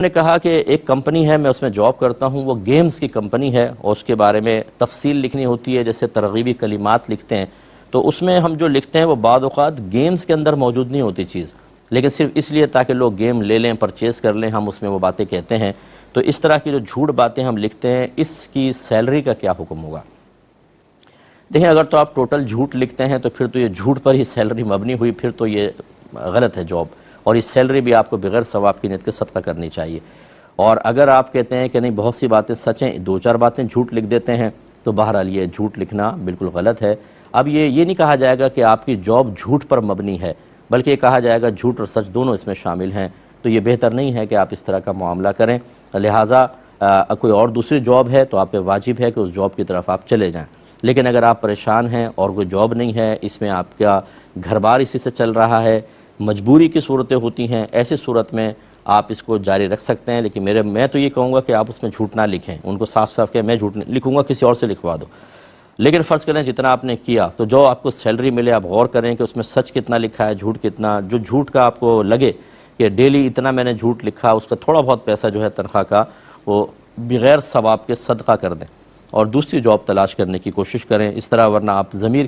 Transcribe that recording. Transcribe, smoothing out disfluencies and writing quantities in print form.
نے کہا کہ ایک کمپنی ہے، میں اس میں جاب کرتا ہوں، وہ گیمز کی کمپنی ہے اور اس کے بارے میں تفصیل لکھنی ہوتی ہے، جیسے ترغیبی کلمات لکھتے ہیں، تو اس میں ہم جو لکھتے ہیں وہ بعض اوقات گیمز کے اندر موجود نہیں ہوتی چیز، لیکن صرف اس لیے تاکہ لوگ گیم لے لیں، پرچیز کر لیں، ہم اس میں وہ باتیں کہتے ہیں۔ تو اس طرح کی جو جھوٹ باتیں ہم لکھتے ہیں، اس کی سیلری کا کیا حکم ہوگا؟ دیکھیں، اگر تو آپ ٹوٹل جھوٹ لکھتے ہیں تو پھر تو یہ جھوٹ پر ہی سیلری مبنی ہوئی، پھر تو یہ غلط ہے جاب، اور یہ سیلری بھی آپ کو بغیر ثواب کی نیت کے صدقہ کرنی چاہیے۔ اور اگر آپ کہتے ہیں کہ نہیں بہت سی باتیں سچ ہیں، دو چار باتیں جھوٹ لکھ دیتے ہیں، تو بہرحال یہ جھوٹ لکھنا بالکل غلط ہے۔ اب یہ نہیں کہا جائے گا کہ آپ کی جاب جھوٹ پر مبنی ہے، بلکہ یہ کہا جائے گا جھوٹ اور سچ دونوں اس میں شامل ہیں، تو یہ بہتر نہیں ہے کہ آپ اس طرح کا معاملہ کریں۔ لہٰذا کوئی اور دوسری جاب ہے تو آپ پہ واجب ہے کہ اس جاب کی طرف آپ چلے جائیں، لیکن اگر آپ پریشان ہیں اور کوئی جاب نہیں ہے، اس میں آپ کا گھر بار اسی سے چل رہا ہے، مجبوری کی صورتیں ہوتی ہیں، ایسی صورت میں آپ اس کو جاری رکھ سکتے ہیں، لیکن میں تو یہ کہوں گا کہ آپ اس میں جھوٹ نہ لکھیں، ان کو صاف صاف کہ میں جھوٹ نہیں لکھوں گا، کسی اور سے لکھوا دو۔ لیکن فرض کریں جتنا آپ نے کیا تو جو آپ کو سیلری ملے، آپ غور کریں کہ اس میں سچ کتنا لکھا ہے، جھوٹ کتنا، جو جھوٹ کا آپ کو لگے کہ ڈیلی اتنا میں نے جھوٹ لکھا، اس کا تھوڑا بہت پیسہ جو ہے تنخواہ کا وہ بغیر ثواب کے صدقہ کر دیں اور دوسری جاب تلاش کرنے کی کوشش کریں، اس طرح ورنہ آپ ضمیر